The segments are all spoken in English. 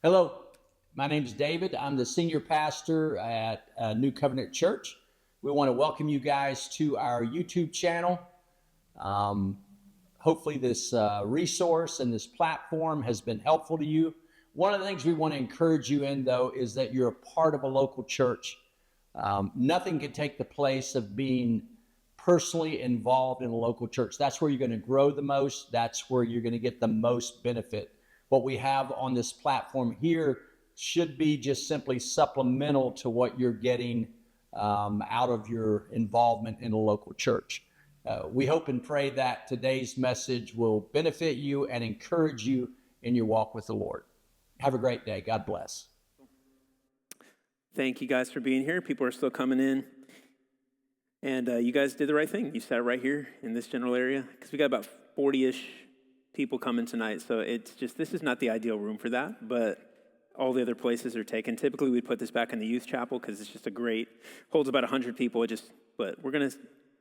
Hello, my name is David. I'm the senior pastor at New Covenant Church. We want to welcome you guys to our YouTube channel. Um, Hopefully this resource and this platform has been helpful to you. One of the things we want to encourage you in, though, is that you're a part of a local church. Nothing can take the place of being personally involved in a local church. That's where you're going to grow the most. That's where you're going to get the most benefit. What we have on this platform here should be just simply supplemental to what you're getting out of your involvement in a local church. We hope and pray that today's message will benefit you and encourage you in your walk with the Lord. Have a great day. God bless. Thank you guys for being here. People are still coming in. And you guys did the right thing. You sat right here in this general area because we got about 40-ish people coming tonight. So it's just, this is not the ideal room for that, but all the other places are taken. Typically, we'd put this back in the youth chapel because it's just holds about 100 people. But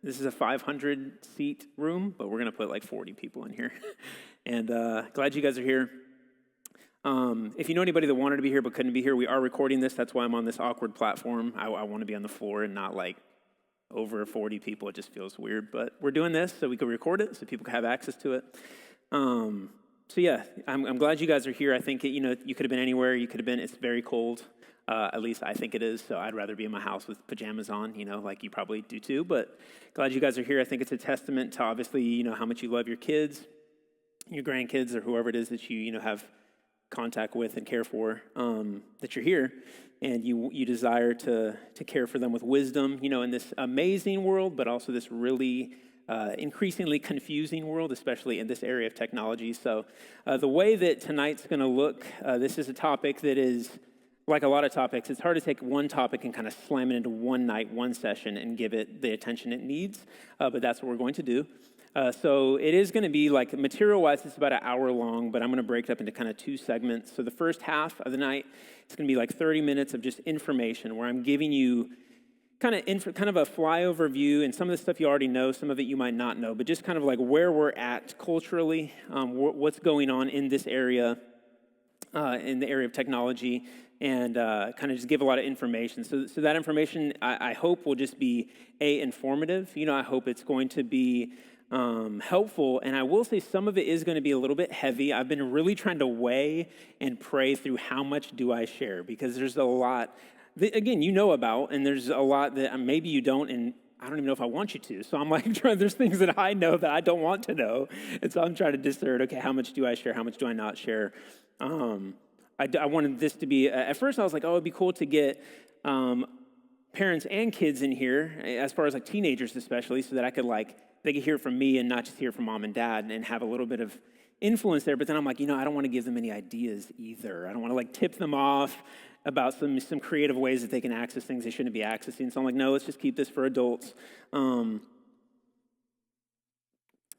this is a 500-seat room, but we're going to put like 40 people in here. And glad you guys are here. If you know anybody that wanted to be here but couldn't be here, we are recording this. That's why I'm on this awkward platform. I want to be on the floor and not like over 40 people. It just feels weird. But we're doing this so we can record it so people can have access to it. So yeah, I'm glad you guys are here. I think, you could have been anywhere. You could have been, it's very cold. At least I think it is. So I'd rather be in my house with pajamas on, like you probably do too. But glad you guys are here. I think it's a testament to obviously, how much you love your kids, your grandkids, or whoever it is that you, have contact with and care for, that you're here. And you desire to care for them with wisdom, in this amazing world, but also this really increasingly confusing world, especially in this area of technology. So the way that tonight's going to look, this is a topic that is, like a lot of topics, it's hard to take one topic and kind of slam it into one night, one session, and give it the attention it needs, but that's what we're going to do. So it is going to be like material-wise, it's about an hour long, but I'm going to break it up into kind of two segments. So the first half of the night, it's going to be like 30 minutes of just information where I'm giving you kind of a flyover view, and some of the stuff you already know, some of it you might not know, but just kind of like where we're at culturally, what's going on in this area, in the area of technology, and kind of just give a lot of information. So that information, I hope, will just be, informative. I hope it's going to be helpful, and I will say some of it is going to be a little bit heavy. I've been really trying to weigh and pray through how much do I share, because there's a lot that, again, about, and there's a lot that maybe you don't, and I don't even know if I want you to. So I'm like, there's things that I know that I don't want to know, and so I'm trying to discern, okay, how much do I share, how much do I not share? I wanted this to be, at first I was like, it'd be cool to get parents and kids in here, as far as like teenagers especially, so that I could they could hear from me and not just hear from mom and dad and have a little bit of influence there. But then I'm like, I don't want to give them any ideas either. I don't want to tip them off about some creative ways that they can access things they shouldn't be accessing. So I'm like, no, let's just keep this for adults. I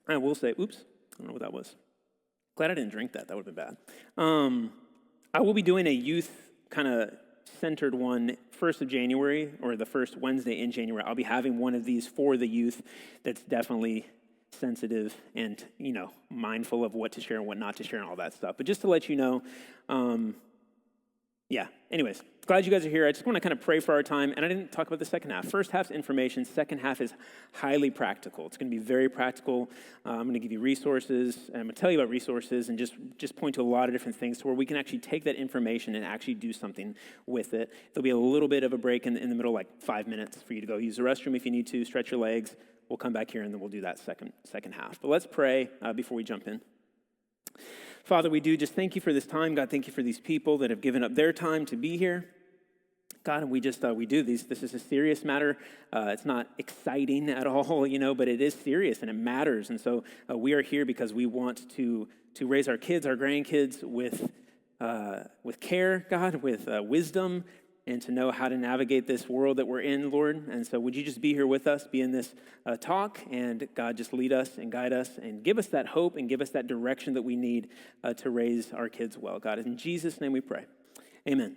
will say, oops, I don't know what that was. Glad I didn't drink that. That would have been bad. I will be doing a youth kind of centered one 1st of January, or the first Wednesday in January. I'll be having one of these for the youth that's definitely sensitive and, mindful of what to share and what not to share and all that stuff. But just to let you know, anyways, glad you guys are here. I just want to kind of pray for our time, and I didn't talk about the second half. First half's information, second half is highly practical. It's going to be very practical. I'm going to give you resources, and I'm going to tell you about resources and just point to a lot of different things to where we can actually take that information and actually do something with it. There'll be a little bit of a break in the middle, like 5 minutes for you to go use the restroom if you need to, stretch your legs. We'll come back here, and then we'll do that second half. But let's pray before we jump in. Father, we do just thank you for this time. God, thank you for these people that have given up their time to be here. God, and we do these. This is a serious matter. It's not exciting at all, but it is serious and it matters. And so we are here because we want to raise our kids, our grandkids with care, God, with wisdom, and to know how to navigate this world that we're in, Lord. And so would you just be here with us, be in this talk, and God, just lead us and guide us and give us that hope and give us that direction that we need to raise our kids well. God, in Jesus' name we pray. Amen.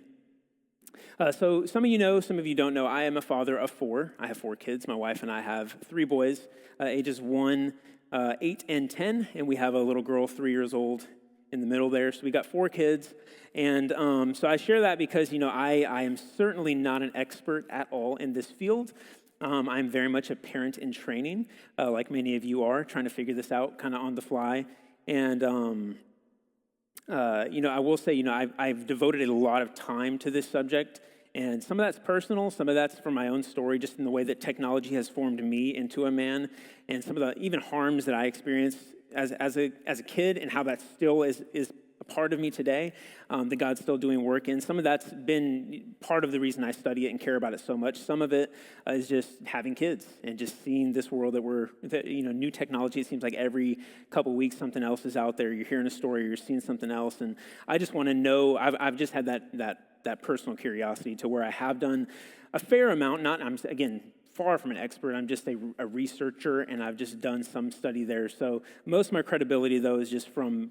So some of you know, some of you don't know, I am a father of 4. I have 4 kids. My wife and I have 3 boys, ages 1, 8, and 10, and we have a little girl, 3 years old, in the middle there. So we got 4 kids. And so I share that because, I am certainly not an expert at all in this field. I'm very much a parent in training, like many of you are, trying to figure this out kind of on the fly. And, I will say, I've devoted a lot of time to this subject. And some of that's personal, some of that's from my own story, just in the way that technology has formed me into a man, and some of the even harms that I experienced as a kid, and how that still is a part of me today, that God's still doing work in. Some of that's been part of the reason I study it and care about it so much. Some of it is just having kids and just seeing this world new technology. It seems like every couple weeks something else is out there. You're hearing a story, you're seeing something else, and I just want to know. I've just had that personal curiosity to where I have done a fair amount. I'm again far from an expert. I'm just a researcher, and I've just done some study there. So most of my credibility, though, is just from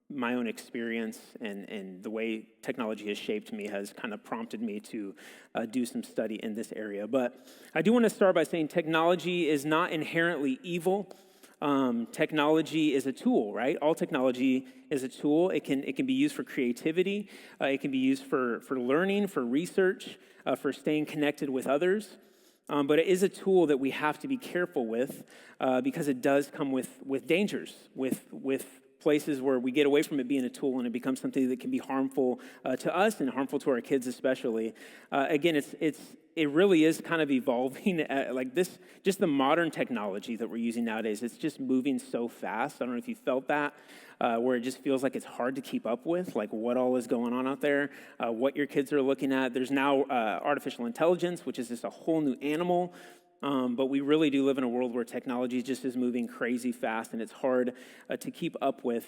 my own experience, and the way technology has shaped me has kind of prompted me to do some study in this area. But I do want to start by saying technology is not inherently evil. Technology is a tool, right? All technology is a tool. It can be used for creativity. It can be used for learning, for research, for staying connected with others. But it is a tool that we have to be careful with, because it does come with dangers, with places where we get away from it being a tool and it becomes something that can be harmful to us and harmful to our kids especially. Again, it really is kind of evolving like this. Just the modern technology that we're using nowadays, it's just moving so fast. I don't know if you felt that, where it just feels like it's hard to keep up with, like what all is going on out there, what your kids are looking at. There's now artificial intelligence, which is just a whole new animal. But we really do live in a world where technology just is moving crazy fast, and it's hard to keep up with.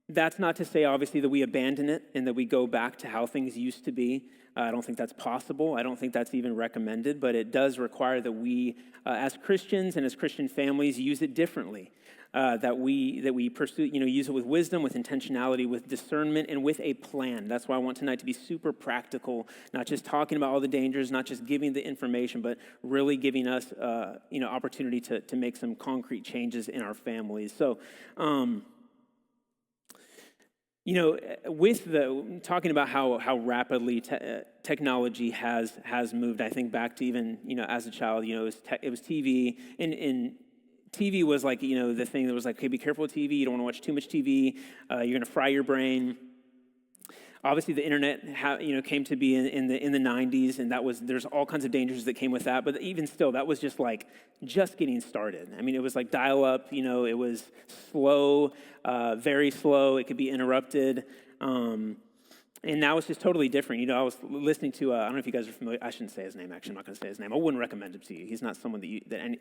That's not to say, obviously, that we abandon it and that we go back to how things used to be. I don't think that's possible. I don't think that's even recommended, but it does require that we, as Christians and as Christian families, use it differently. That we pursue, use it with wisdom, with intentionality, with discernment, and with a plan. That's why I want tonight to be super practical, not just talking about all the dangers, not just giving the information, but really giving us, opportunity to make some concrete changes in our families. So, with talking about how rapidly technology has moved, I think back to even, as a child, it was TV, and TV was like, the thing that was like, okay, be careful with TV. You don't want to watch too much TV. You're going to fry your brain. Obviously, the internet, came to be in the 90s, and there's all kinds of dangers that came with that. But even still, that was just getting started. I mean, it was like dial-up. It was slow, very slow. It could be interrupted. And now it's just totally different. I was listening to, I don't know if you guys are familiar. I shouldn't say his name, actually. I'm not going to say his name. I wouldn't recommend him to you. He's not someone that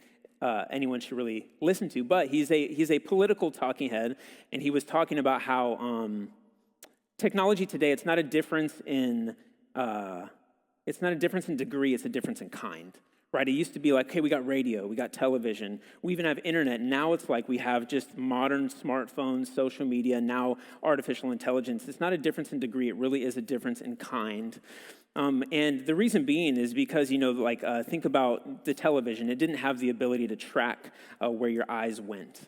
anyone should really listen to. But he's a political talking head, and he was talking about how technology today, it's not a difference in degree, it's a difference in kind. Right, it used to be like, okay, we got radio, we got television, we even have internet. Now it's like we have just modern smartphones, social media, now artificial intelligence. It's not a difference in degree, it really is a difference in kind. And the reason being is because, think about the television. It didn't have the ability to track where your eyes went,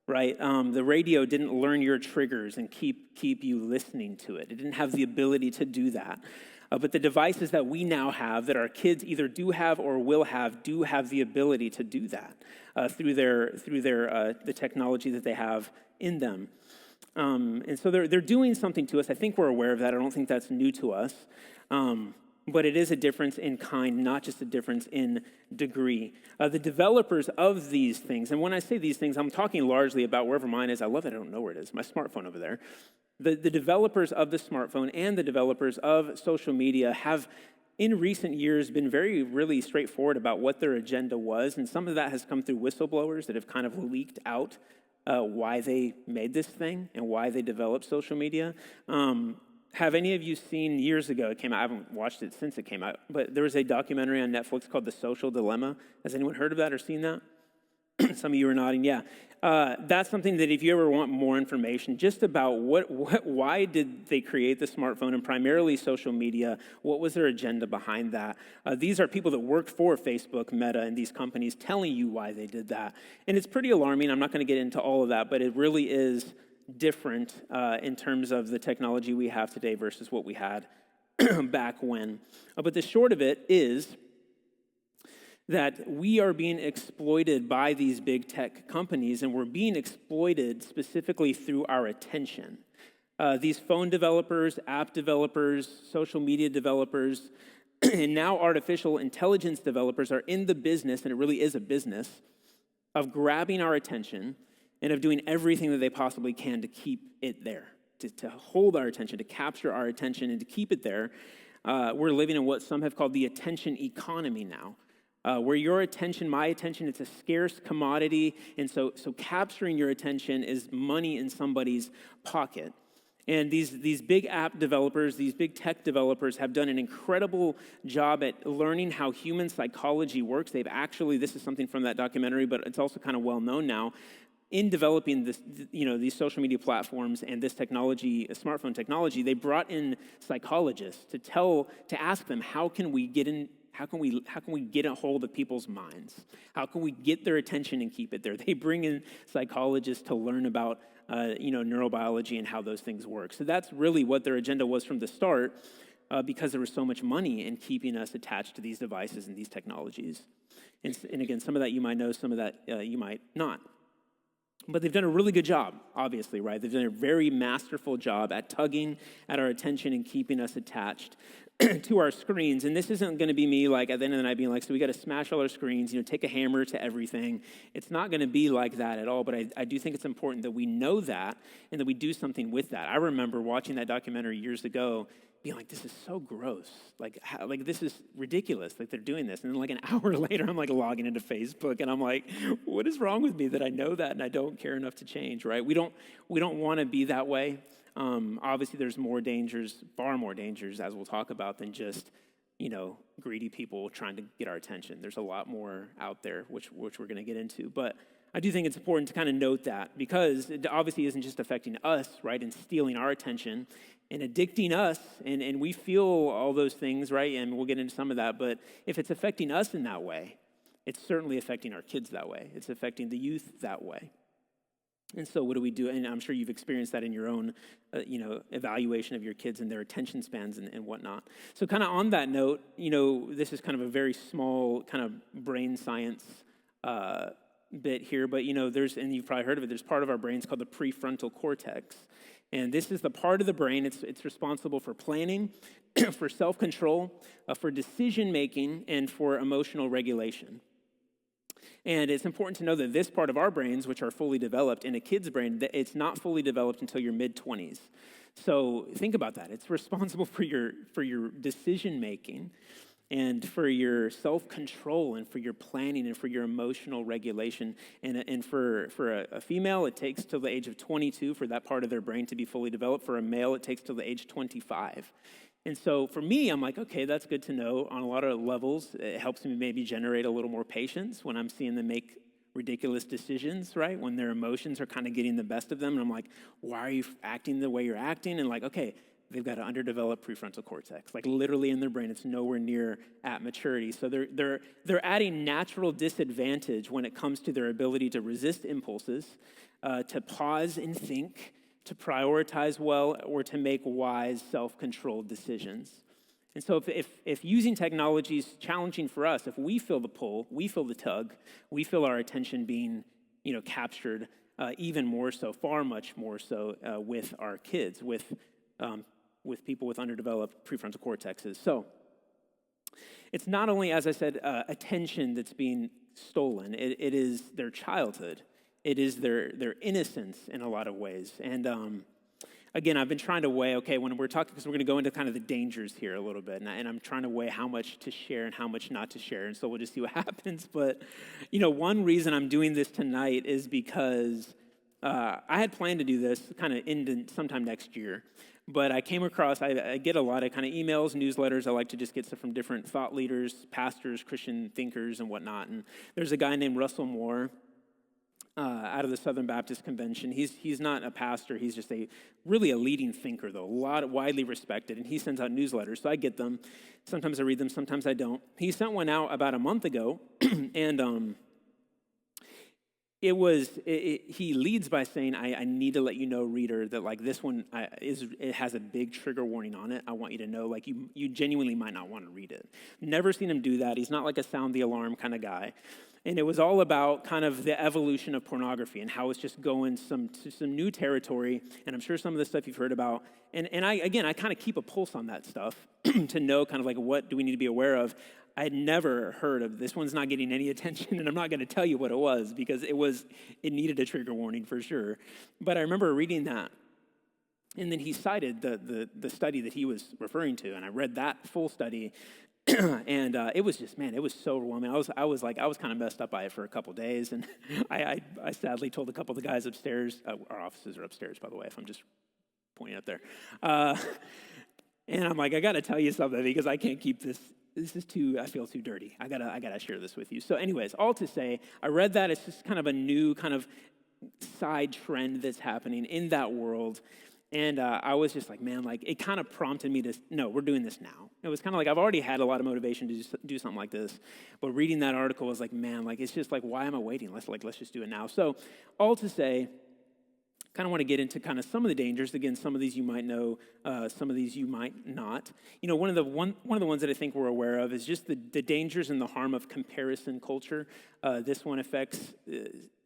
right? The radio didn't learn your triggers and keep you listening to it. It didn't have the ability to do that. But the devices that we now have, that our kids either do have or will have, do have the ability to do that through the technology that they have in them. And so they're doing something to us. I think we're aware of that. I don't think that's new to us. But it is a difference in kind, not just a difference in degree. The developers of these things, and when I say these things, I'm talking largely about wherever mine is. I love that I don't know where it is. My smartphone over there. The developers of the smartphone and the developers of social media have, in recent years, been really straightforward about what their agenda was. And some of that has come through whistleblowers that have kind of leaked out why they made this thing and why they developed social media. Have any of you seen, years ago, it came out, I haven't watched it since it came out, but there was a documentary on Netflix called The Social Dilemma. Has anyone heard of that or seen that? Some of you are nodding, yeah. That's something that if you ever want more information just about why did they create the smartphone and primarily social media, what was their agenda behind that? These are people that work for Facebook, Meta, and these companies telling you why they did that. And it's pretty alarming. I'm not going to get into all of that, but it really is different in terms of the technology we have today versus what we had back when. But the short of it is that we are being exploited by these big tech companies, and we're being exploited specifically through our attention. These phone developers, app developers, social media developers, and now artificial intelligence developers are in the business, and it really is a business, of grabbing our attention and of doing everything that they possibly can to keep it there, to hold our attention, to capture our attention, and to keep it there. We're living in what some have called the attention economy now. Where your attention, my attention, it's a scarce commodity, and so capturing your attention is money in somebody's pocket. And these big app developers, these big tech developers have done an incredible job at learning how human psychology works. They've actually, this is something from that documentary, but it's also kind of well known now, in developing this, these social media platforms and this technology, smartphone technology, they brought in psychologists to ask them, how can we get a hold of people's minds? How can we get their attention and keep it there? They bring in psychologists to learn about, neurobiology and how those things work. So that's really what their agenda was from the start, because there was so much money in keeping us attached to these devices and these technologies. And again, some of that you might know, some of that you might not. But they've done a really good job, obviously, right? They've done a very masterful job at tugging at our attention and keeping us attached to our screens. And this isn't going to be me, like, at the end of the night being like, so we got to smash all our screens, take a hammer to everything. It's not going to be like that at all, but I do think it's important that we know that and that we do something with that. I remember watching that documentary years ago, being like, this is so gross. Like this is ridiculous. Like, they're doing this. And then like an hour later, I'm like logging into Facebook and I'm like, what is wrong with me that I know that and I don't care enough to change, right? We don't want to be that way. Obviously, there's more dangers, far more dangers, as we'll talk about, than just, greedy people trying to get our attention. There's a lot more out there, which we're going to get into. But I do think it's important to kind of note that, because it obviously isn't just affecting us, right, and stealing our attention and addicting us, and we feel all those things, right, and we'll get into some of that, but if it's affecting us in that way, it's certainly affecting our kids that way. It's affecting the youth that way. And so what do we do? And I'm sure you've experienced that in your own, evaluation of your kids and their attention spans and whatnot. So kind of on that note, this is kind of a very small kind of brain science bit here, but, and you've probably heard of it, there's part of our brains called the prefrontal cortex. And this is the part of the brain, it's responsible for planning, for self-control, for decision-making, and for emotional regulation. And it's important to know that this part of our brains, which are fully developed, in a kid's brain, it's not fully developed until your mid-20s. So think about that. It's responsible for your decision-making and for your self-control and for your planning and for your emotional regulation. And for a female, it takes till the age of 22 for that part of their brain to be fully developed. For a male, it takes till the age 25. And so for me, I'm like, okay, that's good to know on a lot of levels. It helps me maybe generate a little more patience when I'm seeing them make ridiculous decisions, right? When their emotions are kind of getting the best of them. And I'm like, why are you acting the way you're acting? And like, okay, they've got an underdeveloped prefrontal cortex. Like literally in their brain, it's nowhere near at maturity. So they're adding natural disadvantage when it comes to their ability to resist impulses, to pause and think, to prioritize well, or to make wise, self-controlled decisions. And so if using technology is challenging for us, if we feel the pull, we feel the tug, we feel our attention being, captured even more so, far much more so with our kids, with people with underdeveloped prefrontal cortexes. So it's not only, as I said, attention that's being stolen. It is their childhood. It is their innocence in a lot of ways. And again, I've been trying to weigh, okay, when we're talking, because we're going to go into kind of the dangers here a little bit, and I'm trying to weigh how much to share and how much not to share, and so we'll just see what happens. But, one reason I'm doing this tonight is because I had planned to do this kind of sometime next year, but I came across, I get a lot of kind of emails, newsletters. I like to just get stuff from different thought leaders, pastors, Christian thinkers, and whatnot. And there's a guy named Russell Moore out of the Southern Baptist Convention. He's not a pastor. He's just really a leading thinker, though, widely respected. And he sends out newsletters, so I get them. Sometimes I read them, sometimes I don't. He sent one out about a month ago, and he leads by saying, I need to let you know, reader, that like this one it has a big trigger warning on it. I want you to know, like you genuinely might not want to read it. Never seen him do that. He's not like a sound the alarm kind of guy. And it was all about kind of the evolution of pornography and how it's just going to some new territory. And I'm sure some of the stuff you've heard about. And I kind of keep a pulse on that stuff to know kind of like what do we need to be aware of. I had never heard of this one's not getting any attention, and I'm not going to tell you what it was because it needed a trigger warning for sure. But I remember reading that, and then he cited the study that he was referring to, and I read that full study, and it was just, man, it was so overwhelming. I was kind of messed up by it for a couple days, and I sadly told a couple of the guys upstairs. Our offices are upstairs, by the way, if I'm just pointing up there. And I'm like, I got to tell you something because I can't keep this. I feel too dirty. I gotta share this with you. So anyways, all to say, I read that. It's just kind of a new kind of side trend that's happening in that world. And I was just like, man, like it kind of prompted me to, no, we're doing this now. It was kind of like, I've already had a lot of motivation to do something like this. But reading that article was like, man, like it's just like, why am I waiting? Let's just do it now. So all to say, kind of want to get into kind of some of the dangers. Again, some of these you might know, some of these you might not. You know, one of the ones that I think we're aware of is just the dangers and the harm of comparison culture. This one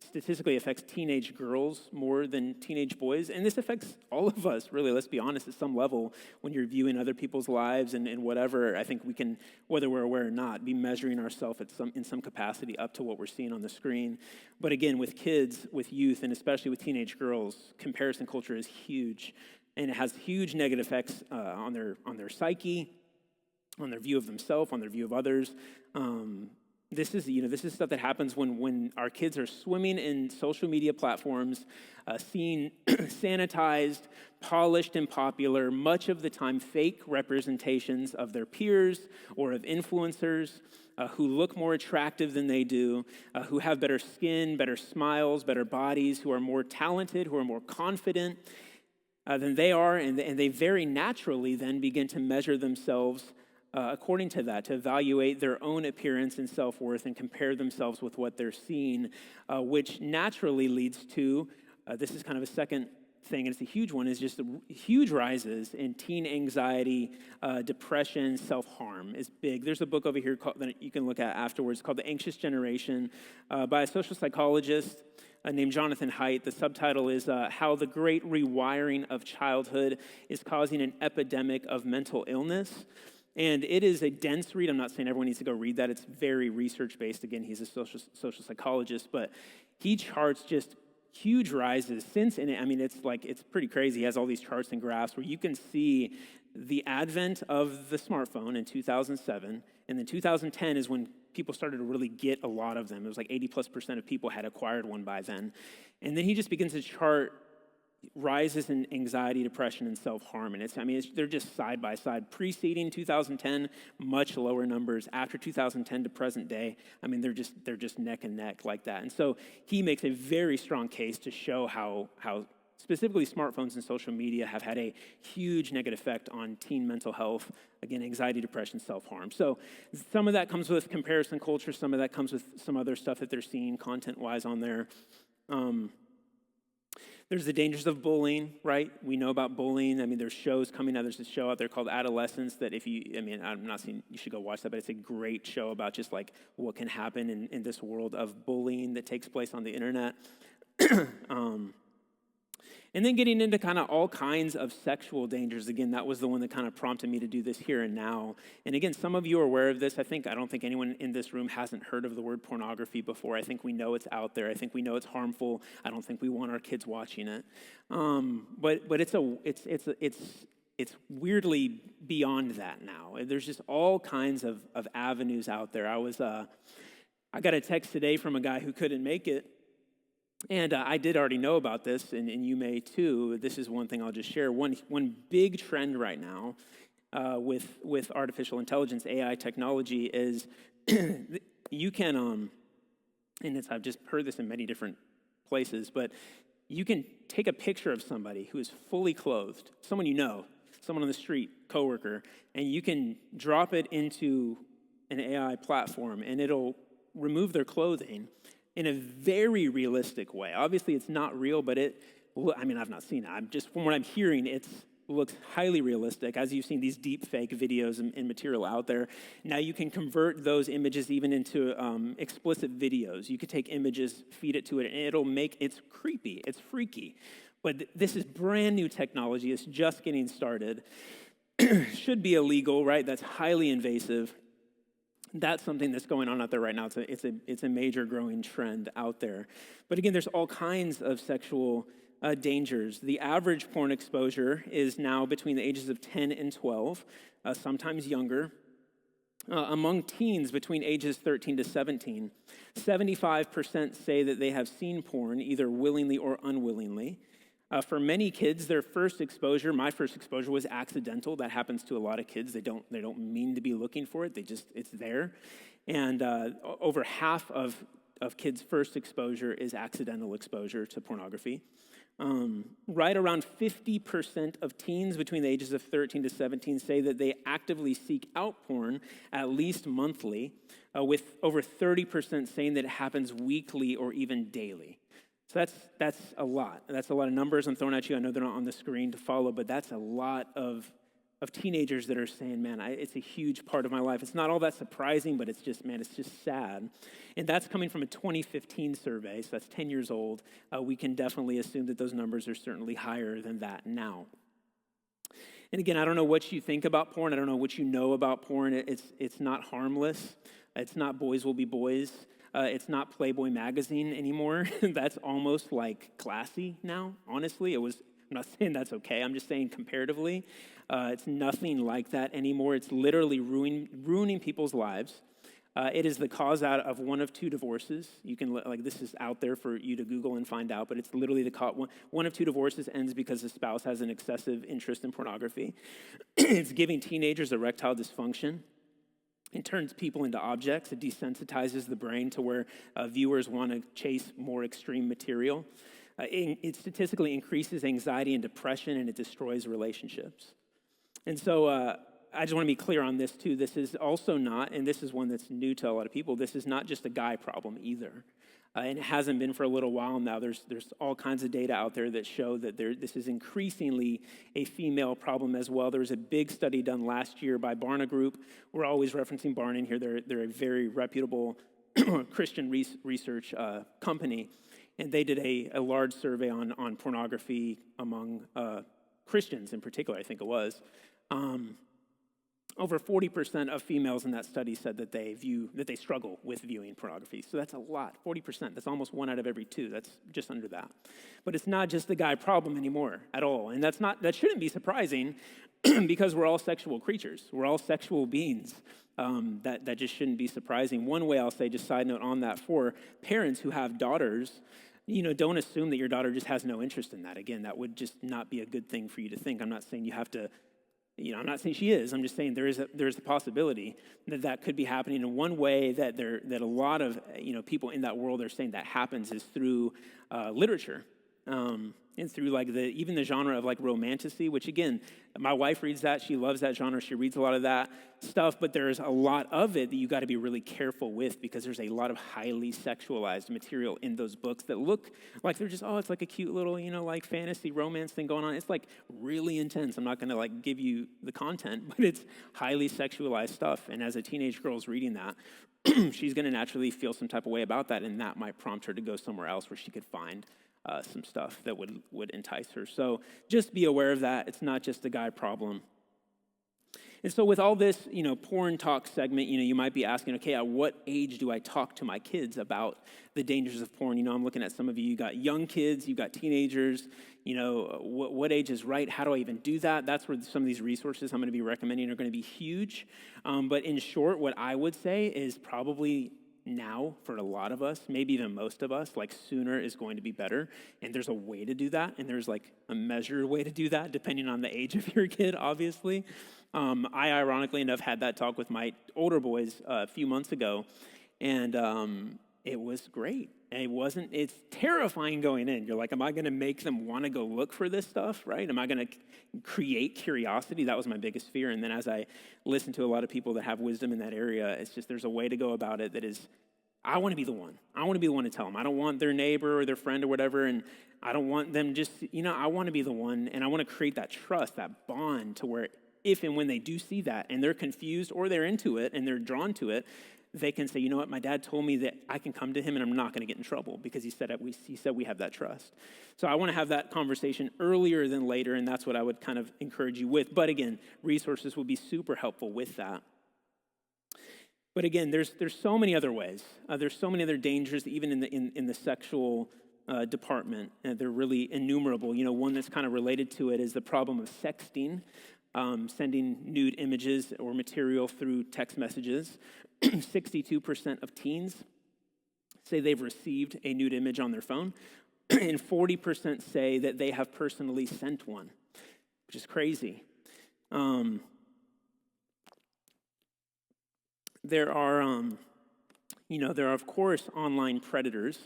statistically affects teenage girls more than teenage boys, and this affects all of us, really, let's be honest, at some level. When you're viewing other people's lives and whatever, I think we can, whether we're aware or not, be measuring ourselves in some capacity up to what we're seeing on the screen. But again, with kids, with youth, and especially with teenage girls, comparison culture is huge, and it has huge negative effects on their psyche, on their view of themselves, on their view of others. This is stuff that happens when our kids are swimming in social media platforms, seeing sanitized, polished, and popular, much of the time fake representations of their peers or of influencers who look more attractive than they do, who have better skin, better smiles, better bodies, who are more talented, who are more confident than they are, and they very naturally then begin to measure themselves according to that, to evaluate their own appearance and self-worth and compare themselves with what they're seeing, which naturally leads to, this is kind of a second thing, and it's a huge one, is just the huge rises in teen anxiety, depression, self-harm is big. There's a book over here that you can look at afterwards called The Anxious Generation by a social psychologist named Jonathan Haidt. The subtitle is How the Great Rewiring of Childhood is Causing an Epidemic of Mental Illness. And it is a dense read. I'm not saying everyone needs to go read that. It's very research-based. Again, he's a social psychologist, but he charts just huge rises since, and I mean, it's pretty crazy. He has all these charts and graphs where you can see the advent of the smartphone in 2007, and then 2010 is when people started to really get a lot of them. It was like 80+% of people had acquired one by then. And then he just begins to chart rises in anxiety, depression, and self-harm. And they're just side by side. Preceding 2010, much lower numbers. After 2010 to present day, I mean, they're just neck and neck like that. And so he makes a very strong case to show how specifically smartphones and social media have had a huge negative effect on teen mental health. Again, anxiety, depression, self-harm. So some of that comes with comparison culture. Some of that comes with some other stuff that they're seeing content-wise on there. There's the dangers of bullying, right? We know about bullying. I mean, there's shows coming out. There's a show out there called Adolescence that I'm not saying you should go watch that, but it's a great show about just like what can happen in this world of bullying that takes place on the internet. And then getting into kind of all kinds of sexual dangers. Again, that was the one that kind of prompted me to do this here and now. And again, some of you are aware of this. I don't think anyone in this room hasn't heard of the word pornography before. I think we know it's out there. I think we know it's harmful. I don't think we want our kids watching it. But it's weirdly beyond that now. There's just all kinds of avenues out there. I got a text today from a guy who couldn't make it. And I did already know about this, and you may too. This is one thing I'll just share. One big trend right now with artificial intelligence, AI technology, is you can, I've just heard this in many different places, but you can take a picture of somebody who is fully clothed, someone you know, someone on the street, coworker, and you can drop it into an AI platform, and it'll remove their clothing in a very realistic way. Obviously, it's not real, but I've not seen it. From what I'm hearing, it looks highly realistic, as you've seen these deep fake videos and material out there. Now you can convert those images even into explicit videos. You could take images, feed it to it, and it's creepy, it's freaky. But this is brand new technology. It's just getting started. Should be illegal, right? That's highly invasive. That's something that's going on out there right now. It's a major growing trend out there. But again, there's all kinds of sexual dangers. The average porn exposure is now between the ages of 10 and 12, sometimes younger. Among teens between ages 13 to 17, 75% say that they have seen porn either willingly or unwillingly. For many kids, their first exposure, my first exposure, was accidental. That happens to a lot of kids. They don't mean to be looking for it. It's there. And over half of kids' first exposure is accidental exposure to pornography. Right around 50% of teens between the ages of 13 to 17 say that they actively seek out porn at least monthly, with over 30% saying that it happens weekly or even daily. So that's a lot. That's a lot of numbers I'm throwing at you. I know they're not on the screen to follow, but that's a lot of teenagers that are saying, man, it's a huge part of my life. It's not all that surprising, but it's just sad. And that's coming from a 2015 survey, so that's 10 years old. We can definitely assume that those numbers are certainly higher than that now. And again, I don't know what you think about porn. I don't know what you know about porn. It's not harmless. It's not Boys Will Be Boys. It's not Playboy magazine anymore. That's almost like classy now, honestly. I'm not saying that's okay. I'm just saying comparatively, it's nothing like that anymore. It's literally ruining people's lives. It is the cause out of one of two divorces. You can, this is out there for you to Google and find out, but it's literally one of two divorces ends because the spouse has an excessive interest in pornography. It's giving teenagers erectile dysfunction. It turns people into objects. It desensitizes the brain to where viewers want to chase more extreme material. It statistically increases anxiety and depression, and it destroys relationships. And so I just want to be clear on this too. This is also not, and this is one that's new to a lot of people, this is not just a guy problem either. And it hasn't been for a little while now. There's all kinds of data out there that show that this is increasingly a female problem as well. There was a big study done last year by Barna Group. We're always referencing Barna in here. They're a very reputable Christian research company. And they did a large survey on pornography among Christians in particular, I think it was. Over 40% of females in that study said that they struggle with viewing pornography. So that's a lot, 40%. That's almost 1 out of every 2. That's just under that. But it's not just the guy problem anymore at all. And that shouldn't be surprising because we're all sexual creatures. We're all sexual beings. That just shouldn't be surprising. One way I'll say, just side note on that, for parents who have daughters, don't assume that your daughter just has no interest in that. Again, that would just not be a good thing for you to think. I'm not saying you have to. I'm not saying she is. I'm just saying there is a possibility that could be happening. And one way that a lot of people in that world are saying that happens is through literature, and through even the genre of romantasy. Which again, my wife reads that. She loves that genre. She reads a lot of that stuff. But there's a lot of it that you got to be really careful with because there's a lot of highly sexualized material in those books that look like they're just it's like a cute little fantasy romance thing going on. It's really intense. I'm not going to give you the content, but it's highly sexualized stuff. And as a teenage girl's reading that, she's going to naturally feel some type of way about that, and that might prompt her to go somewhere else where she could find some stuff that would entice her. So just be aware of that. It's not just a guy problem. And so with all this, porn talk segment, you might be asking, okay, at what age do I talk to my kids about the dangers of porn? I'm looking at some of you. You got young kids, you got teenagers. What age is right? How do I even do that? That's where some of these resources I'm going to be recommending are going to be huge. But in short, what I would say is probably now for a lot of us, maybe even most of us, sooner is going to be better. And there's a way to do that. And there's a measured way to do that depending on the age of your kid, obviously. I ironically enough had that talk with my older boys a few months ago, and it was great. And it's terrifying going in. You're like, am I going to make them want to go look for this stuff, right? Am I going to create curiosity? That was my biggest fear. And then as I listen to a lot of people that have wisdom in that area, it's just there's a way to go about it that is, I want to be the one. I want to be the one to tell them. I don't want their neighbor or their friend or whatever, and I don't want them just, I want to be the one, and I want to create that trust, that bond to where if and when they do see that and they're confused or they're into it and they're drawn to it, they can say, you know what, my dad told me that I can come to him and I'm not going to get in trouble because he said we have that trust. So I want to have that conversation earlier than later, and that's what I would kind of encourage you with. But again, resources will be super helpful with that. But again, there's so many other ways. There's so many other dangers, even in the sexual department. And they're really innumerable. One that's kind of related to it is the problem of sexting, sending nude images or material through text messages. 62% of teens say they've received a nude image on their phone, and 40% say that they have personally sent one, which is crazy. There are, of course, online predators,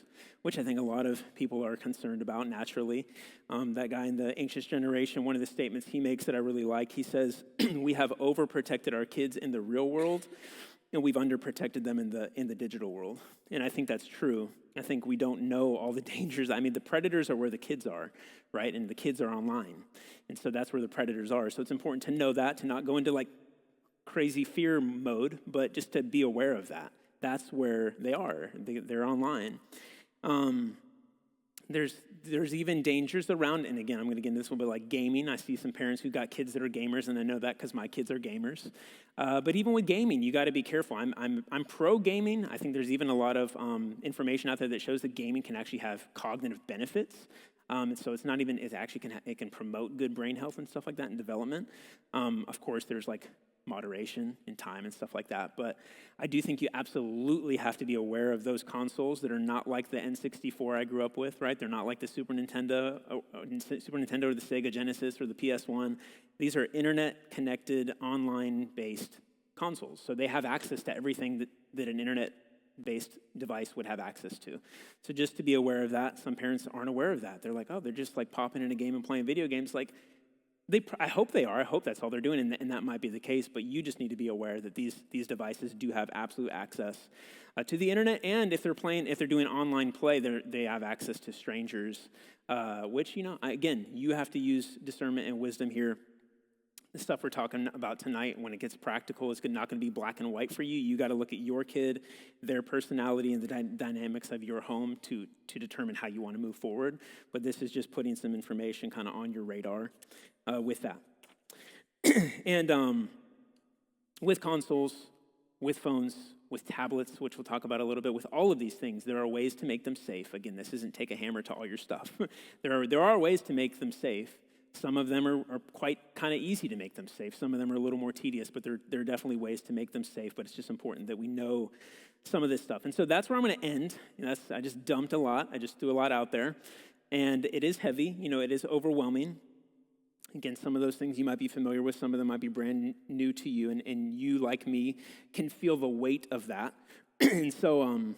which I think a lot of people are concerned about naturally. That guy in the Anxious Generation, one of the statements he makes that I really like, he says, we have overprotected our kids in the real world, and we've underprotected them in the digital world. And I think that's true. I think we don't know all the dangers. I mean, the predators are where the kids are, right? And the kids are online. And so that's where the predators are. So it's important to know that, to not go into like crazy fear mode, but just to be aware of that. That's where they are. They're online. There's even dangers around, and again, I'm going to get into this a little bit like gaming. I see some parents who got kids that are gamers, and I know that because my kids are gamers. But even with gaming, you got to be careful. I'm pro gaming. I think there's even a lot of information out there that shows that gaming can actually have cognitive benefits. So it's not even, it can promote good brain health and stuff like that and development. Of course, there's like moderation in time and stuff like that. But I do think you absolutely have to be aware of those consoles that are not like the N64 I grew up with, right? They're not like the Super Nintendo or the Sega Genesis or the PS1. These are internet-connected, online-based consoles. So they have access to everything that an internet-based device would have access to. So just to be aware of that. Some parents aren't aware of that. They're like, oh, they're just like popping in a game and playing video games. Like, I hope they are. I hope that's all they're doing, and that might be the case. But you just need to be aware that these devices do have absolute access to the internet, and if they're doing online play, they have access to strangers. Which again, you have to use discernment and wisdom here. The stuff we're talking about tonight, when it gets practical, is not going to be black and white for you. You got to look at your kid, their personality, and the dynamics of your home to determine how you want to move forward. But this is just putting some information kind of on your radar with that. And with consoles, with phones, with tablets, which we'll talk about a little bit, with all of these things, there are ways to make them safe. Again, this isn't take a hammer to all your stuff. There are ways to make them safe. Some of them are quite kind of easy to make them safe. Some of them are a little more tedious, but there are definitely ways to make them safe. But it's just important that we know some of this stuff. And so that's where I'm going to end. I just dumped a lot. I just threw a lot out there. And it is heavy. It is overwhelming. Again, some of those things you might be familiar with. Some of them might be brand new to you. And you, like me, can feel the weight of that. And so,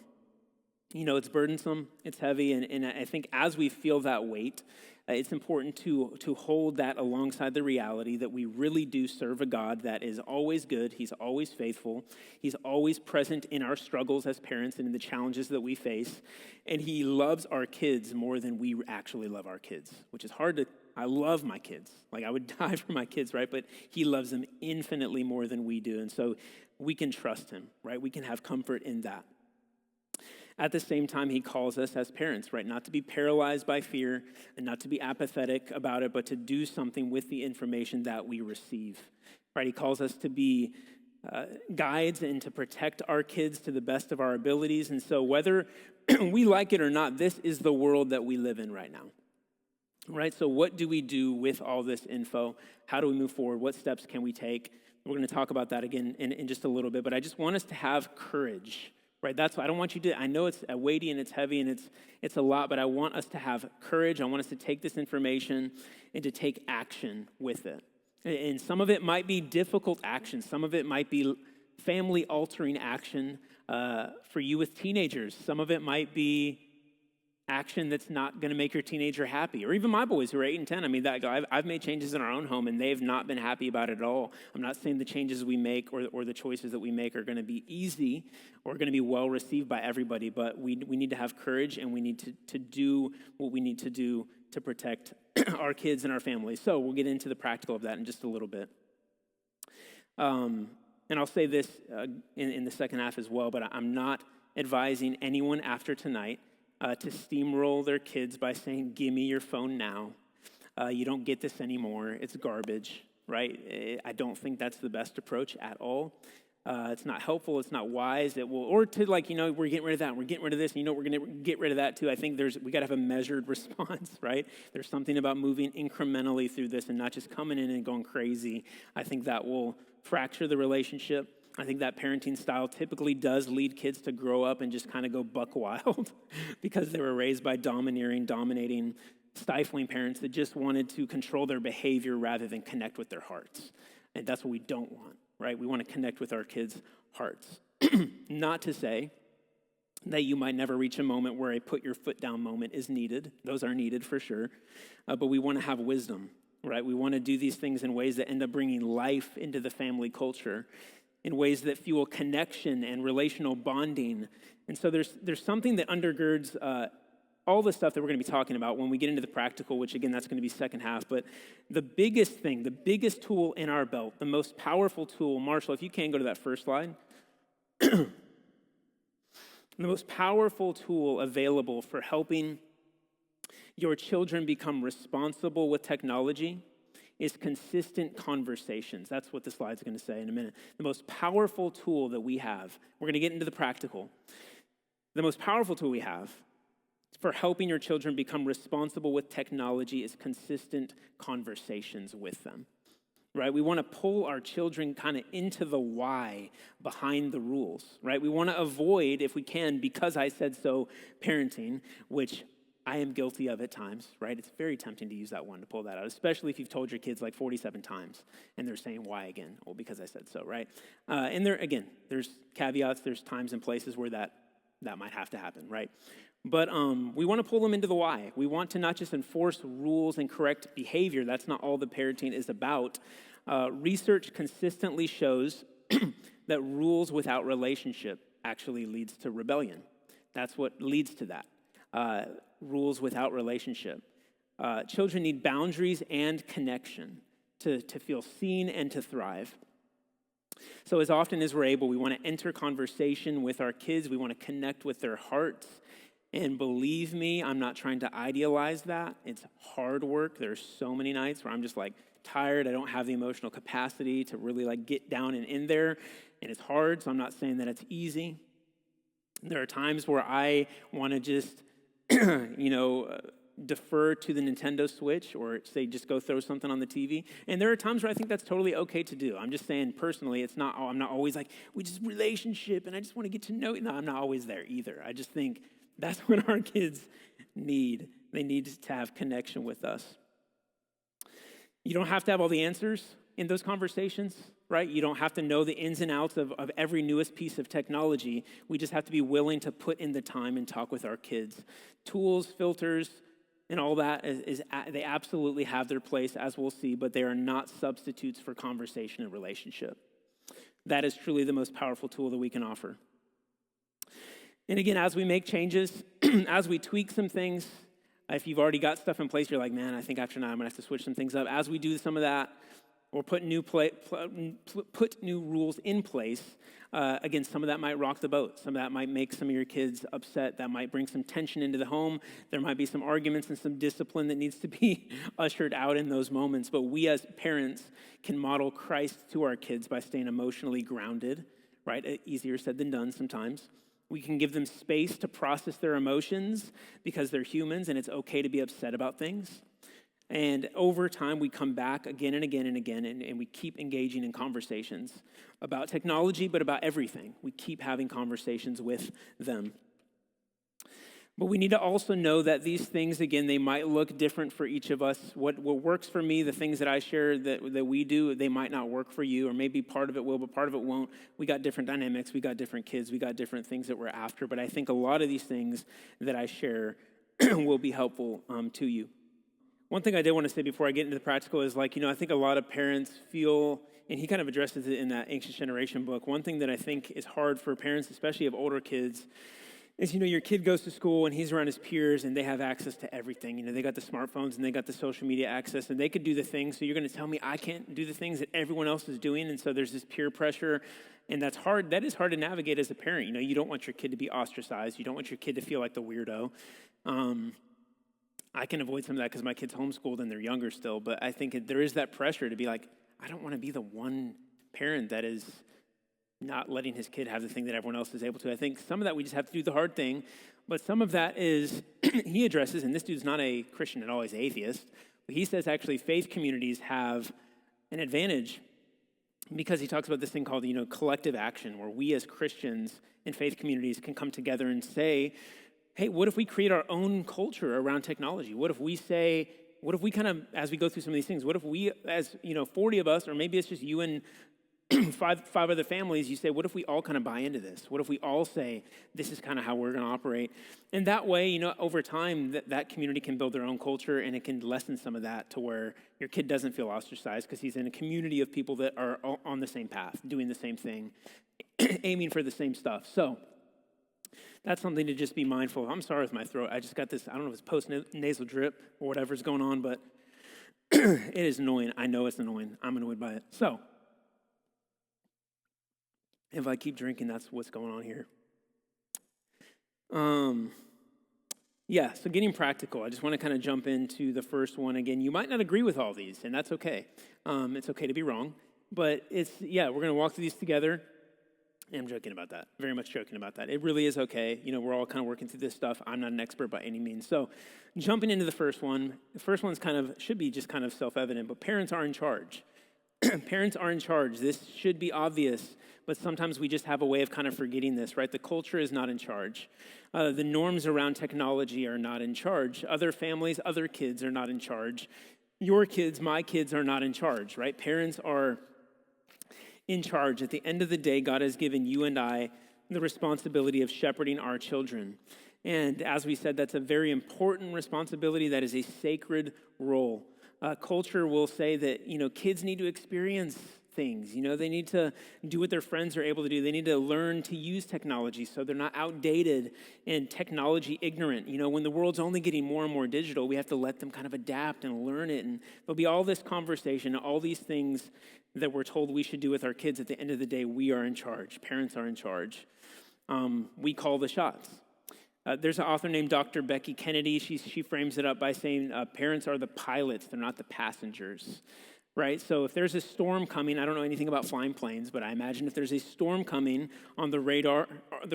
it's burdensome. It's heavy. And I think as we feel that weight, it's important to hold that alongside the reality that we really do serve a God that is always good. He's always faithful. He's always present in our struggles as parents and in the challenges that we face. And he loves our kids more than we actually love our kids, which is hard to. I love my kids. Like, I would die for my kids, right? But he loves them infinitely more than we do. And so we can trust him, right? We can have comfort in that. At the same time, he calls us as parents, right? Not to be paralyzed by fear and not to be apathetic about it, but to do something with the information that we receive, right? He calls us to be guides and to protect our kids to the best of our abilities. And so whether we like it or not, this is the world that we live in right now, right? So what do we do with all this info? How do we move forward? What steps can we take? We're going to talk about that again in just a little bit, but I just want us to have courage. Right, that's why I don't want you to, I know it's weighty and it's heavy and it's a lot, but I want us to have courage. I want us to take this information and to take action with it. And some of it might be difficult action. Some of it might be family-altering action for you with teenagers. Some of it might be action that's not going to make your teenager happy. Or even my boys who are 8 and 10. I mean, I've made changes in our own home, and they've not been happy about it at all. I'm not saying the changes we make or the choices that we make are going to be easy or going to be well received by everybody, but we need to have courage, and we need to do what we need to do to protect our kids and our families. So we'll get into the practical of that in just a little bit. And I'll say this in the second half as well, but I'm not advising anyone after tonight to steamroll their kids by saying, "Give me your phone now. You don't get this anymore. It's garbage," right? I don't think that's the best approach at all. It's not helpful. It's not wise. It will, or to we're getting rid of that. We're getting rid of this. And we're going to get rid of that too. I think we got to have a measured response, right? There's something about moving incrementally through this and not just coming in and going crazy. I think that will fracture the relationship. I think that parenting style typically does lead kids to grow up and just kind of go buck wild because they were raised by dominating, stifling parents that just wanted to control their behavior rather than connect with their hearts. And that's what we don't want, right? We want to connect with our kids' hearts. Not to say that you might never reach a moment where a put your foot down moment is needed. Those are needed for sure. But we want to have wisdom, right? We want to do these things in ways that end up bringing life into the family culture, in ways that fuel connection and relational bonding. And so there's something that undergirds all the stuff that we're going to be talking about when we get into the practical, which again, that's going to be second half. But the biggest thing, the biggest tool in our belt, the most powerful tool, Marshall, if you can go to that first slide. The most powerful tool available for helping your children become responsible with technology is consistent conversations. That's what the slide's going to say in a minute. The most powerful tool that we have, we're going to get into the practical. The most powerful tool we have for helping your children become responsible with technology is consistent conversations with them, right? We want to pull our children kind of into the why behind the rules, right? We want to avoid, if we can, because I said so, parenting, which I am guilty of at times, right? It's very tempting to use that one to pull that out, especially if you've told your kids like 47 times and they're saying why again? Well, because I said so, right? And there's caveats, there's times and places where that might have to happen, right? But we want to pull them into the why. We want to not just enforce rules and correct behavior. That's not all the parenting is about. Research consistently shows that rules without relationship actually leads to rebellion. That's what leads to that. Rules without relationship. Children need boundaries and connection to feel seen and to thrive. So as often as we're able, we want to enter conversation with our kids. We want to connect with their hearts. And believe me, I'm not trying to idealize that. It's hard work. There's so many nights where I'm just like tired. I don't have the emotional capacity to really like get down and in there. And it's hard, so I'm not saying that it's easy. There are times where I want to just, defer to the Nintendo Switch or say just go throw something on the TV. And there are times where I think that's totally okay to do. I'm just saying personally, I'm not always like, we just relationship and I just want to get to know you. No, I'm not always there either. I just think that's what our kids need. They need to have connection with us. You don't have to have all the answers in those conversations, right? You don't have to know the ins and outs of every newest piece of technology. We just have to be willing to put in the time and talk with our kids. Tools, filters, and all that, they absolutely have their place, as we'll see, but they are not substitutes for conversation and relationship. That is truly the most powerful tool that we can offer. And again, as we make changes, as we tweak some things, if you've already got stuff in place, you're like, man, I think after tonight I'm going to have to switch some things up. As we do some of that, or put new rules in place, again, some of that might rock the boat. Some of that might make some of your kids upset. That might bring some tension into the home. There might be some arguments and some discipline that needs to be ushered out in those moments. But we as parents can model Christ to our kids by staying emotionally grounded, right? Easier said than done sometimes. We can give them space to process their emotions because they're humans and it's okay to be upset about things. And over time, we come back again and again and again, and we keep engaging in conversations about technology, but about everything. We keep having conversations with them. But we need to also know that these things, again, they might look different for each of us. What works for me, the things that I share that we do, they might not work for you, or maybe part of it will, but part of it won't. We got different dynamics. We got different kids. We got different things that we're after. But I think a lot of these things that I share will be helpful to you. One thing I did want to say before I get into the practical is I think a lot of parents feel, and he kind of addresses it in that Anxious Generation book, one thing that I think is hard for parents, especially of older kids, is, your kid goes to school and he's around his peers and they have access to everything. They got the smartphones and they got the social media access and they could do the things. So you're going to tell me I can't do the things that everyone else is doing. And so there's this peer pressure, and that's hard. That is hard to navigate as a parent. You don't want your kid to be ostracized. You don't want your kid to feel like the weirdo. I can avoid some of that because my kid's homeschooled and they're younger still. But I think there is that pressure to be like, I don't want to be the one parent that is not letting his kid have the thing that everyone else is able to. I think some of that we just have to do the hard thing, but some of that is, he addresses, and this dude's not a Christian at all, he's atheist, but he says actually faith communities have an advantage because he talks about this thing called, collective action, where we as Christians in faith communities can come together and say, hey, what if we create our own culture around technology? What if we kind of, as we go through some of these things, what if we, as 40 of us, or maybe it's just you and five other families, you say, what if we all kind of buy into this? What if we all say, this is kind of how we're going to operate? And that way, over time, that community can build their own culture, and it can lessen some of that to where your kid doesn't feel ostracized because he's in a community of people that are on the same path, doing the same thing, aiming for the same stuff. So that's something to just be mindful of. I'm sorry with my throat. I just got this, I don't know if it's post-nasal drip or whatever's going on, but it is annoying. I know it's annoying. I'm annoyed by it. So if I keep drinking, that's what's going on here. So getting practical. I just want to kind of jump into the first one again. You might not agree with all these, and that's okay. It's okay to be wrong, but we're going to walk through these together. I'm joking about that. Very much joking about that. It really is okay. We're all kind of working through this stuff. I'm not an expert by any means. So jumping into the first one. The first one's should be just kind of self-evident, but parents are in charge. Parents are in charge. This should be obvious, but sometimes we just have a way of kind of forgetting this, right? The culture is not in charge. The norms around technology are not in charge. Other families, other kids are not in charge. Your kids, my kids are not in charge, right? Parents are in charge. At the end of the day, God has given you and I the responsibility of shepherding our children. And as we said, that's a very important responsibility. That is a sacred role. Culture will say that, kids need to experience things. They need to do what their friends are able to do. They need to learn to use technology so they're not outdated and technology ignorant. When the world's only getting more and more digital, we have to let them kind of adapt and learn it. And there'll be all this conversation, all these things that we're told we should do with our kids. At the end of the day, we are in charge. Parents are in charge. We call the shots. There's an author named Dr. Becky Kennedy. She frames it up by saying parents are the pilots, they're not the passengers, right? So if there's a storm coming, I don't know anything about flying planes, but I imagine if there's a storm coming on the radar or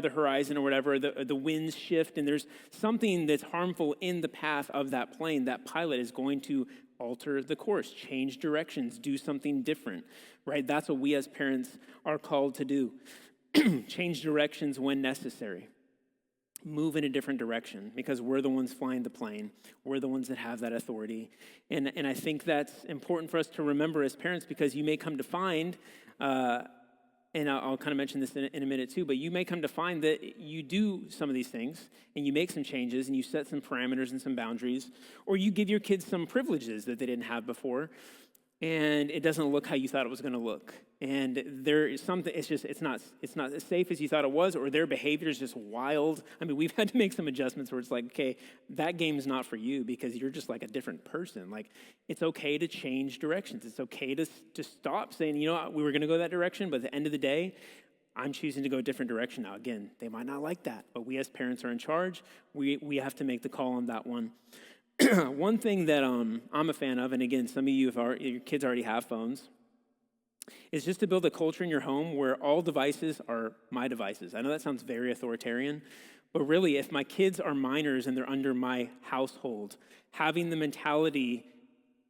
the horizon or whatever, the winds shift and there's something that's harmful in the path of that plane, that pilot is going to alter the course, change directions, do something different, right? That's what we as parents are called to do. Change directions when necessary. Move in a different direction because we're the ones flying the plane. We're the ones that have that authority. And I think that's important for us to remember as parents because you may come to find, and I'll kind of mention this in a minute too, but you may come to find that you do some of these things and you make some changes and you set some parameters and some boundaries, or you give your kids some privileges that they didn't have before, and it doesn't look how you thought it was going to look. And there is something, it's not as safe as you thought it was, or their behavior is just wild. I mean, we've had to make some adjustments where it's like, okay, that game's not for you because you're just like a different person. Like, it's okay to change directions. It's okay to stop saying, we were going to go that direction, but at the end of the day, I'm choosing to go a different direction now. Again, they might not like that, but we as parents are in charge. We have to make the call on that one. One thing that I'm a fan of, and again, some of you, your kids already have phones, is just to build a culture in your home where all devices are my devices. I know that sounds very authoritarian, but really, if my kids are minors and they're under my household, having the mentality,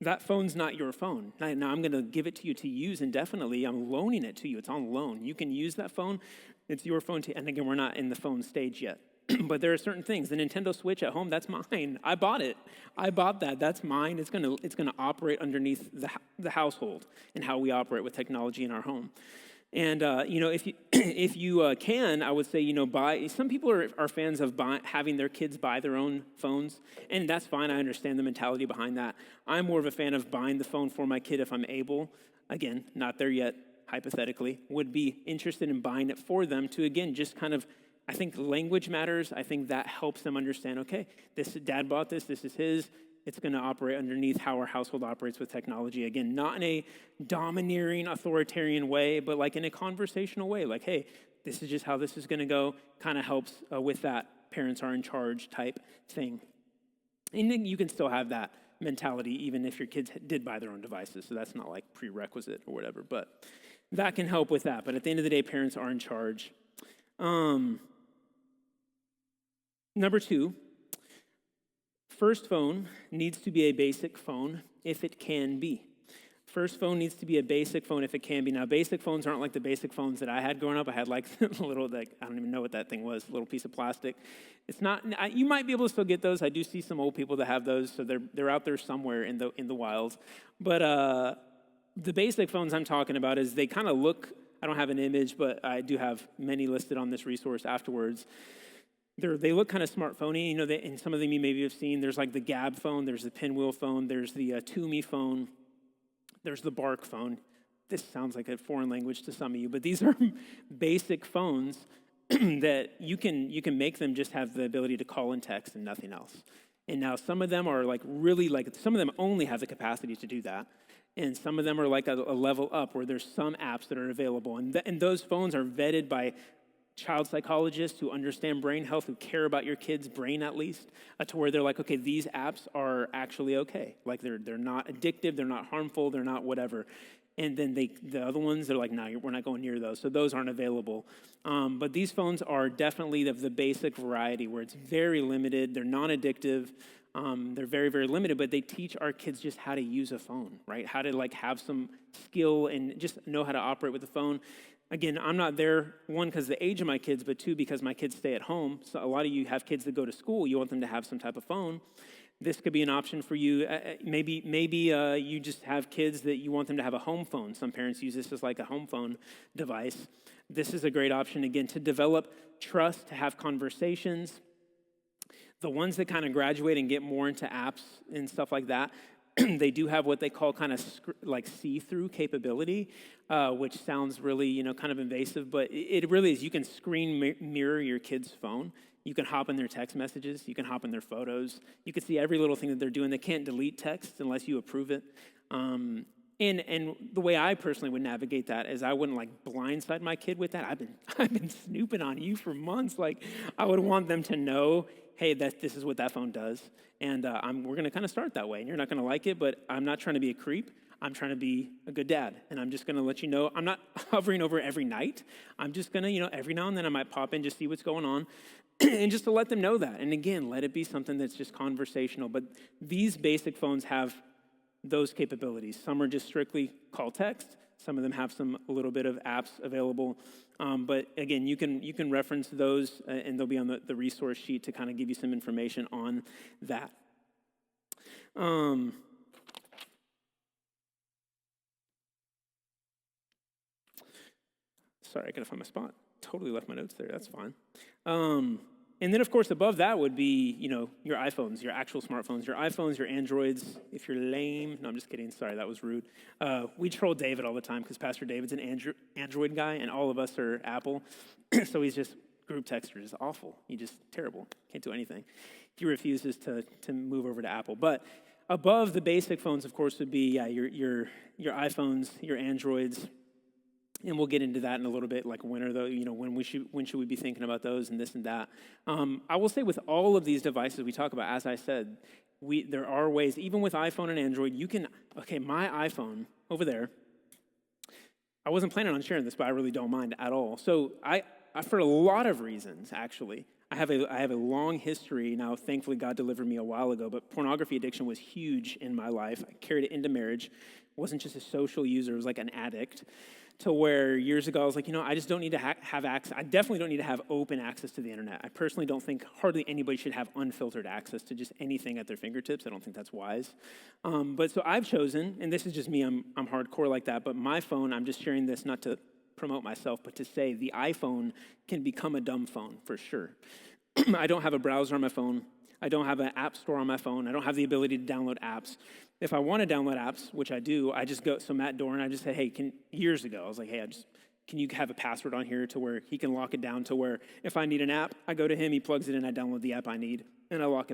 that phone's not your phone. Now I'm going to give it to you to use indefinitely. I'm loaning it to you. It's on loan. You can use that phone. It's your phone. And again, we're not in the phone stage yet. But there are certain things. The Nintendo Switch at home, that's mine. I bought it. I bought that. That's mine. It's gonna operate underneath the household and how we operate with technology in our home. And if you if you can, I would say buy. Some people are fans of having their kids buy their own phones, and that's fine. I understand the mentality behind that. I'm more of a fan of buying the phone for my kid if I'm able. Again, not there yet. Hypothetically, would be interested in buying it for them to again just kind of. I think language matters. I think that helps them understand. Okay, dad bought this. This is his. It's going to operate underneath how our household operates with technology. Again, not in a domineering, authoritarian way, but like in a conversational way. Like, hey, this is just how this is going to go. Kind of helps with that parents are in charge type thing. And then you can still have that mentality even if your kids did buy their own devices. So that's not like prerequisite or whatever. But that can help with that. But at the end of the day, parents are in charge. Number 2. First phone needs to be a basic phone if it can be. First phone needs to be a basic phone if it can be. Now, basic phones aren't like the basic phones that I had growing up. I had like a little, I don't even know what that thing was, a little piece of plastic. It's not, you might be able to still get those. I do see some old people that have those, so they're out there somewhere in the wild. But the basic phones I'm talking about is they kind of look, I don't have an image, but I do have many listed on this resource afterwards. They look kind of smartphony, and some of them you maybe have seen. There's like the Gab phone, there's the Pinwheel phone, there's the Toomey phone, there's the Bark phone. This sounds like a foreign language to some of you, but these are basic phones that you can make them just have the ability to call and text and nothing else. And now some of them are like really like, some of them only have the capacity to do that. And some of them are like a level up where there's some apps that are available. And those phones are vetted by child psychologists who understand brain health, who care about your kid's brain at least, to where they're like, okay, these apps are actually okay. Like they're not addictive, they're not harmful, they're not whatever. And then the other ones, they're like, no, we're not going near those. So those aren't available. But these phones are definitely of the basic variety where it's very limited. They're non-addictive. They're very, very limited, but they teach our kids just how to use a phone, right? How to like have some skill and just know how to operate with the phone. Again, I'm not there, one, because of the age of my kids, but two, because my kids stay at home. So a lot of you have kids that go to school. You want them to have some type of phone. This could be an option for you. Maybe you just have kids that you want them to have a home phone. Some parents use this as like a home phone device. This is a great option, again, to develop trust, to have conversations. The ones that kind of graduate and get more into apps and stuff like that, they do have what they call kind of like see-through capability, which sounds really, kind of invasive, but it really is. You can screen mirror your kid's phone. You can hop in their text messages. You can hop in their photos. You can see every little thing that they're doing. They can't delete text unless you approve it. And the way I personally would navigate that is I wouldn't like blindside my kid with that. I've been snooping on you for months. Like I would want them to know, hey, this is what that phone does. And we're going to kind of start that way. And you're not going to like it, but I'm not trying to be a creep. I'm trying to be a good dad. And I'm just going to let you know, I'm not hovering over every night. I'm just going to, every now and then I might pop in, just see what's going on. And just to let them know that. And again, let it be something that's just conversational. But these basic phones have those capabilities. Some are just strictly call text. Some of them have a little bit of apps available. But again, you can reference those, and they'll be on the resource sheet to kind of give you some information on that. Sorry, I gotta find my spot. Totally left my notes there. That's fine. And then, of course, above that would be, your iPhones, your actual smartphones, your iPhones, your Androids. If you're lame, no, I'm just kidding. Sorry, that was rude. We troll David all the time because Pastor David's an Android guy, and all of us are Apple. So he's just group texter, just awful. He's just terrible. Can't do anything. He refuses to move over to Apple. But above the basic phones, of course, would be your iPhones, your Androids. And we'll get into that in a little bit, like when are those, when should we be thinking about those and this and that. I will say with all of these devices we talk about, as I said, there are ways, even with iPhone and Android, my iPhone over there, I wasn't planning on sharing this, but I really don't mind at all. So I for a lot of reasons, actually, I have a long history. Now, thankfully, God delivered me a while ago, but pornography addiction was huge in my life. I carried it into marriage. It wasn't just a social user. It was like an addict. To where years ago I was like, I just don't need to have access. I definitely don't need to have open access to the internet. I personally don't think hardly anybody should have unfiltered access to just anything at their fingertips. I don't think that's wise. But so I've chosen, and this is just me, I'm hardcore like that, but my phone, I'm just sharing this not to promote myself, but to say the iPhone can become a dumb phone for sure. I don't have a browser on my phone. I don't have an app store on my phone. I don't have the ability to download apps. If I want to download apps, which I do, I just go, so Matt Doran, I just say, hey, years ago, I was like, hey, can you have a password on here to where he can lock it down to where if I need an app, I go to him, he plugs it in, I download the app I need, and I lock it back.